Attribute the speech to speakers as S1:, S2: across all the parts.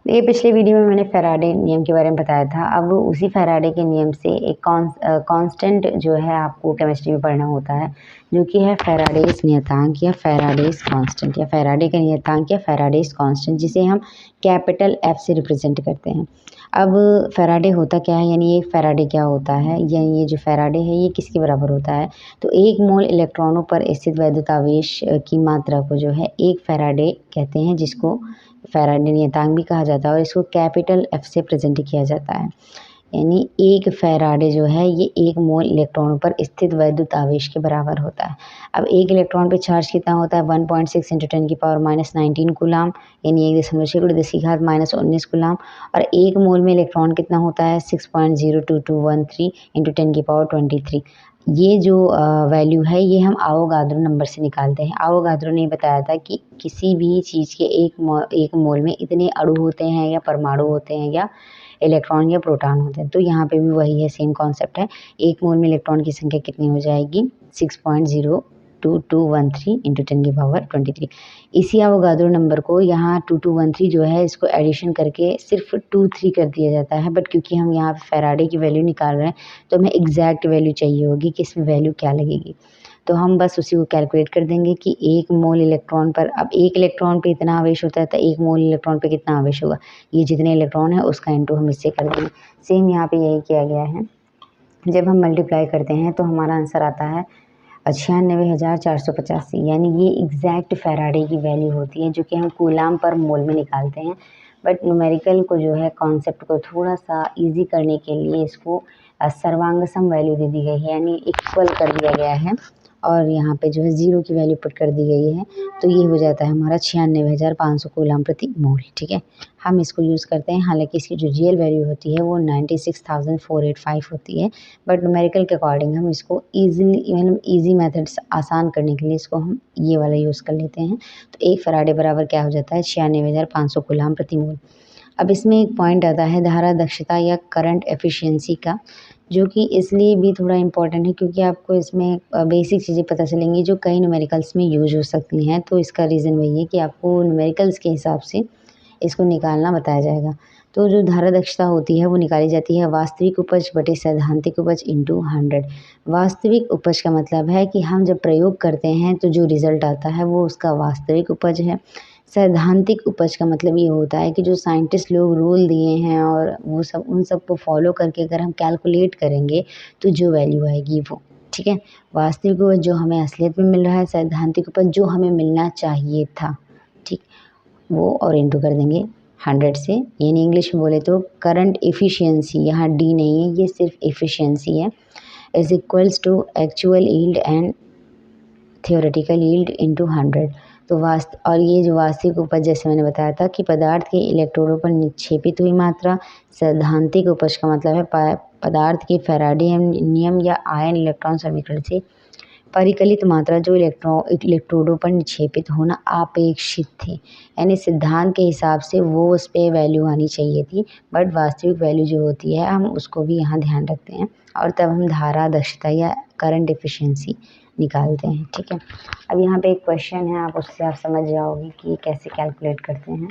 S1: ये पिछले वीडियो में मैंने फैराडे नियम के बारे में बताया था। अब उसी फैराडे के नियम से एक कांस्टेंट जो है आपको केमिस्ट्री में पढ़ना होता है, जो कि है फैराडेज नियतांक या फैराडेज कांस्टेंट या फैराडे का नियतांक या फैराडेज कांस्टेंट, जिसे हम कैपिटल एफ से रिप्रेजेंट करते हैं। अब फैराडे होता क्या है, यानी ये फैराडे क्या होता है, यानी ये जो फैराडे है ये किसके बराबर होता है। तो 1 मोल इलेक्ट्रॉनों पर स्थित वैद्युत आवेश की मात्रा को जो है 1 फैराडे कहते हैं, जिसको फैराडे नियतांक भी कहा जाता है, और इसको कैपिटल एफ से प्रेजेंट किया जाता है। यानी 1 फैराडे जो है ये 1 मोल इलेक्ट्रॉनों पर स्थित वैद्युत आवेश के बराबर होता है। अब 1 इलेक्ट्रॉन पे चार्ज कितना होता है, 1.6 × 10⁻⁻19 कूलाम, यानी 1.6 × 10⁻⁻19 कूलाम। और 1 मोल में इलेक्ट्रॉन कितना होता है, 6.02213 × 10⁻23। ये जो वैल्यू है ये हम आवोगाद्रो नंबर से निकालते हैं। आवोगाद्रो ने बताया था कि किसी भी चीज़ के एक मोल में इतने अणु होते हैं या परमाणु होते हैं या इलेक्ट्रॉन या प्रोटॉन होते हैं। तो यहाँ पे भी वही है, सेम कॉन्सेप्ट है। 1 मोल में इलेक्ट्रॉन की संख्या कितनी हो जाएगी, 6.02213 × 10⁻23। इसी अवोगाद्रो नंबर को यहाँ 2213 जो है इसको एडिशन करके सिर्फ 23 कर दिया जाता है। बट क्योंकि हम यहाँ फैराडे की वैल्यू निकाल रहे हैं तो हमें एग्जैक्ट वैल्यू चाहिए होगी कि इसमें वैल्यू क्या लगेगी। तो हम बस उसी को कैलकुलेट कर देंगे कि 1 मोल इलेक्ट्रॉन पर, अब 1 इलेक्ट्रॉन पे इतना आवेश होता है तो 1 मोल इलेक्ट्रॉन पे कितना आवेश होगा, ये जितने इलेक्ट्रॉन है उसका इंटू हम इससे कर देंगे। सेम यहाँ पे यही किया गया है। जब हम मल्टीप्लाई करते हैं तो हमारा आंसर आता है 96,485, यानी ये एग्जैक्ट फैराडे की वैल्यू होती है, जो कि हम कूलाम पर मोल में निकालते हैं। बट न्यूमेरिकल को जो है कॉन्सेप्ट को थोड़ा सा इजी करने के लिए इसको सर्वांग सम वैल्यू दे दी गई है, यानी इक्वल कर दिया गया है, और यहाँ पे जो है 0 की वैल्यू पुट कर दी गई है। तो ये हो जाता है हमारा 96,500 कूलाम प्रति मोल। ठीक है, हम इसको यूज़ करते हैं। हालांकि इसकी जो रियल वैल्यू होती है वो 96,485 होती है। बट न्यूमेरिकल के अकॉर्डिंग हम इसको ईजिली, मतलब ईजी मेथड्स आसान करने के लिए इसको हम ये वाला यूज़ कर लेते हैं। तो 1 फैराडे बराबर क्या हो जाता है, 96,500 कूलाम प्रति मोल। अब इसमें एक पॉइंट आता है धारा दक्षता या करंट एफिशिएंसी का, जो कि इसलिए भी थोड़ा इम्पोर्टेंट है क्योंकि आपको इसमें बेसिक चीज़ें पता चलेंगी जो कई न्यूमेरिकल्स में यूज हो सकती हैं। तो इसका रीज़न वही है कि आपको न्यूमेरिकल्स के हिसाब से इसको निकालना बताया जाएगा। तो जो धारा दक्षता होती है वो निकाली जाती है वास्तविक उपज बटे सैद्धांतिक उपज इंटू 100। वास्तविक उपज का मतलब है कि हम जब प्रयोग करते हैं तो जो रिजल्ट आता है वो उसका वास्तविक उपज है। सैद्धांतिक उपज का मतलब ये होता है कि जो साइंटिस्ट लोग रूल दिए हैं और वो सब, उन सब को फॉलो करके अगर हम कैलकुलेट करेंगे तो जो वैल्यू आएगी वो। ठीक है, वास्तविक उपज जो हमें असलियत में मिल रहा है, सैद्धांतिक उपज जो हमें मिलना चाहिए था, ठीक, वो और इंटू कर देंगे 100 से। यानी इंग्लिश में बोले तो करंट एफिशिएंसी, यहाँ डी नहीं है, ये सिर्फ एफिशिएंसी है, is equals to actual yield and theoretical yield into 100। तो और ये जो वास्तविक उपज, जैसे मैंने बताया था कि पदार्थ के इलेक्ट्रोडों पर निक्षेपित हुई मात्रा, सैद्धांतिक उपज का मतलब है पदार्थ के फैराडे नियम या आयन इलेक्ट्रॉन समीकरण से परिकलित मात्रा जो इलेक्ट्रोडों पर निक्षेपित होना अपेक्षित थी। यानी सिद्धांत के हिसाब से वो उस पर वैल्यू आनी चाहिए थी, बट वास्तविक वैल्यू जो होती है हम उसको भी यहाँ ध्यान रखते हैं, और तब हम धारा दक्षता या करंट एफिशिएंसी निकालते हैं। ठीक है, अब यहाँ पे एक क्वेश्चन है, आप उससे आप समझ जाओगे कि कैसे कैलकुलेट करते हैं।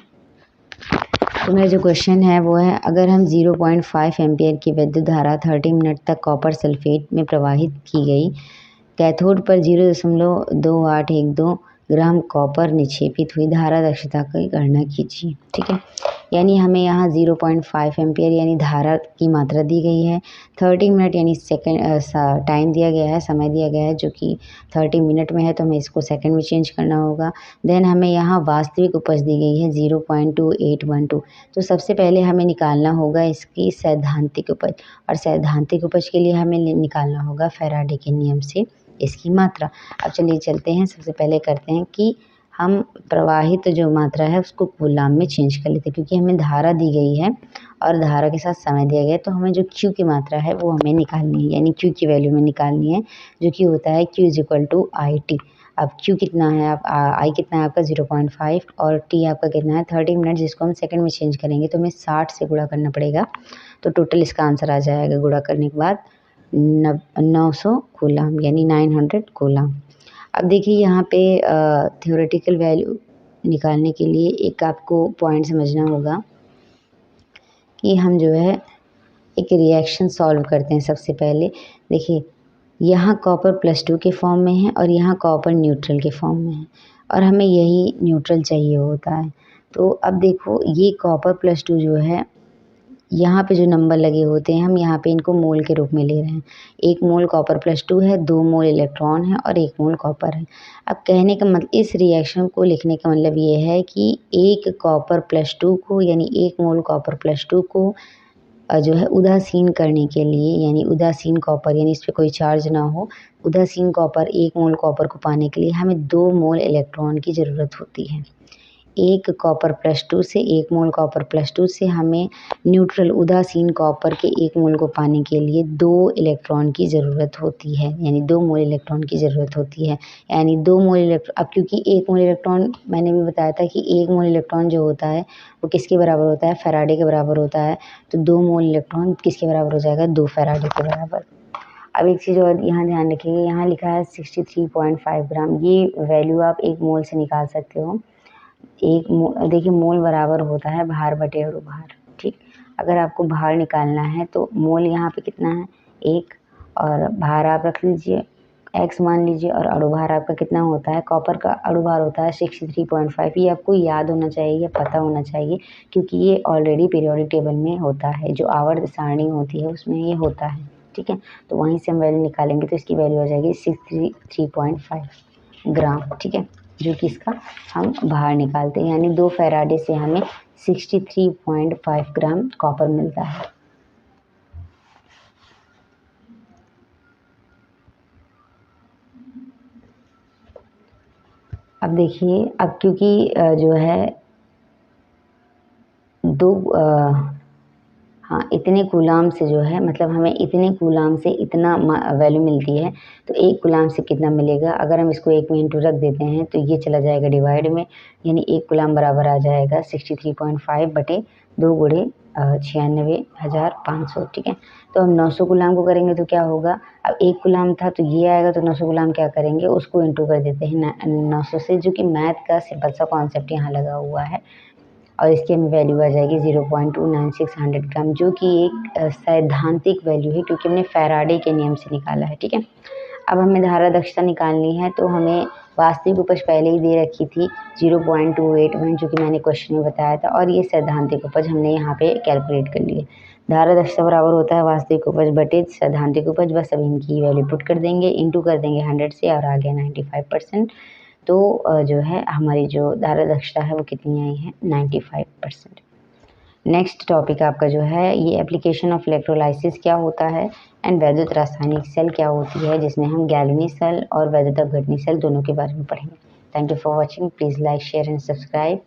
S1: तो मेरा जो क्वेश्चन है वो है, अगर हम 0.5 एम्पियर की विद्युत धारा 30 मिनट तक कॉपर सल्फेट में प्रवाहित की गई, कैथोड पर 0.2812 ग्राम कॉपर निक्षेपित हुई, धारा दक्षता की गणना कीजिए। ठीक है, यानी हमें यहाँ 0.5 एम्पियर यानी धारा की मात्रा दी गई है, 30 मिनट यानी सेकेंड टाइम दिया गया है, समय दिया गया है जो कि 30 मिनट में है, तो हमें इसको सेकंड में चेंज करना होगा। देन हमें यहाँ वास्तविक उपज दी गई है 0.2812। तो सबसे पहले हमें निकालना होगा इसकी सैद्धांतिक उपज, और सैद्धांतिक उपज के लिए हमें निकालना होगा फैराडे के नियम से इसकी मात्रा। अब चलिए चलते हैं, सबसे पहले करते हैं कि हम प्रवाहित जो मात्रा है उसको कूलाम में चेंज कर लेते हैं, क्योंकि हमें धारा दी गई है और धारा के साथ समय दिया गया है, तो हमें जो Q की मात्रा है वो हमें निकालनी है, यानी Q की वैल्यू में निकालनी है, जो कि होता है Q = IT। अब Q कितना है, आप I कितना है आपका 0.5 और T आपका कितना है 30 मिनट, जिसको हम सेकंड में चेंज करेंगे तो हमें 60 से गुणा करना पड़ेगा। तो टोटल इसका आंसर आ जाएगा गुणा करने के बाद 900 कूलाम, यानी 900 कूलाम। अब देखिए यहाँ पे थ्योरेटिकल वैल्यू निकालने के लिए एक आपको पॉइंट समझना होगा कि हम जो है एक रिएक्शन सॉल्व करते हैं। सबसे पहले देखिए, यहाँ कॉपर +2 के फॉर्म में है और यहाँ कॉपर न्यूट्रल के फॉर्म में है और हमें यही न्यूट्रल चाहिए होता है। तो अब देखो, ये कॉपर +2 जो है, यहाँ पे जो नंबर लगे होते हैं हम यहाँ पे इनको मोल के रूप में ले रहे हैं। 1 मोल कॉपर +2 है, 2 मोल इलेक्ट्रॉन है और 1 मोल कॉपर है। अब कहने का मतलब, इस रिएक्शन को लिखने का मतलब ये है कि 1 कॉपर +2 को, यानी 1 मोल कॉपर +2 को जो है उदासीन करने के लिए, यानी उदासीन कॉपर, यानी इस पे कोई चार्ज ना हो, उदासीन कॉपर 1 मोल कॉपर को पाने के लिए हमें 2 मोल इलेक्ट्रॉन की ज़रूरत होती है। 1 कॉपर +2 से, 1 मोल कॉपर +2 से हमें न्यूट्रल उदासीन कॉपर के 1 मोल को पाने के लिए 2 इलेक्ट्रॉन की ज़रूरत होती है, यानी 2 मोल इलेक्ट्रॉन की ज़रूरत होती है। यानी 2 मोल इलेक्ट्रॉन, अब क्योंकि 1 मोल इलेक्ट्रॉन मैंने भी बताया था कि 1 मोल इलेक्ट्रॉन जो होता है वो किसके बराबर होता है, फैराडे के बराबर होता है। तो 2 मोल इलेक्ट्रॉन किसके बराबर हो जाएगा, 2 फैराडे के बराबर। अब एक चीज़ और यहाँ ध्यान रखिएगा, यहाँ लिखा है 63.5 ग्राम, ये वैल्यू आप 1 मोल से निकाल सकते हो। देखिए, मोल बराबर होता है भार बटे अणुभार, ठीक। अगर आपको भार निकालना है तो मोल यहाँ पे कितना है, 1, और भार आप रख लीजिए x मान लीजिए, और अणुभार आपका कितना होता है, कॉपर का अणुभार होता है 63.5। ये आपको याद होना चाहिए, या पता होना चाहिए, क्योंकि ये ऑलरेडी पीरियोडिक टेबल में होता है, जो आवर्त सारणी होती है उसमें ये होता है, ठीक है। तो वहीं से हम वैल्यू निकालेंगे तो इसकी वैल्यू आ जाएगी 63.5 ग्राम, ठीक है, जो कि इसका हम भार निकालते हैं। यानी 2 फैराडे से हमें 63.5 ग्राम कॉपर मिलता है। अब देखिए, अब क्योंकि जो है दो हाँ, इतने कूलाम से जो है, मतलब हमें इतने कूलाम से इतना वैल्यू मिलती है, तो 1 कूलाम से कितना मिलेगा, अगर हम इसको 1 में इंटू रख देते हैं तो ये चला जाएगा डिवाइड में, यानी 1 कूलाम बराबर आ जाएगा 63.5 बटे 2 गुणे 96,500, ठीक है। तो हम 900 कूलाम को करेंगे तो क्या होगा, अब 1 कूलाम था तो ये आएगा, तो 900 कूलाम क्या करेंगे, उसको इंटू कर देते हैं 900 से, जो कि मैथ का सिंपल सा कॉन्सेप्ट यहाँ लगा हुआ है, और इसकी हमें वैल्यू आ जाएगी 0.296 ग्राम, जो कि एक सैद्धांतिक वैल्यू है, क्योंकि हमने फैराडे के नियम से निकाला है, ठीक है। अब हमें धारा दक्षता निकालनी है, तो हमें वास्तविक उपज पहले ही दे रखी थी 0.281, जो कि मैंने क्वेश्चन में बताया था, और ये सैद्धांतिक उपज हमने यहाँ पे कैलकुलेट कर ली है। धारा दक्षता बराबर होता है वास्तविक उपज बटे सैद्धांतिक उपज, बस अब इनकी वैल्यू पुट कर देंगे, इंटू कर देंगे 100 से, और आ गया 95%। तो जो है हमारी जो धारा दक्षता है वो कितनी आई है, 95%। नेक्स्ट टॉपिक आपका जो है, ये एप्लीकेशन ऑफ इलेक्ट्रोलाइसिस क्या होता है, एंड वैद्युत रासायनिक सेल क्या होती है, जिसमें हम गैल्वेनी सेल और वैद्युत अपघटनी सेल दोनों के बारे में पढ़ेंगे। Thank you for watching, please like, share and subscribe.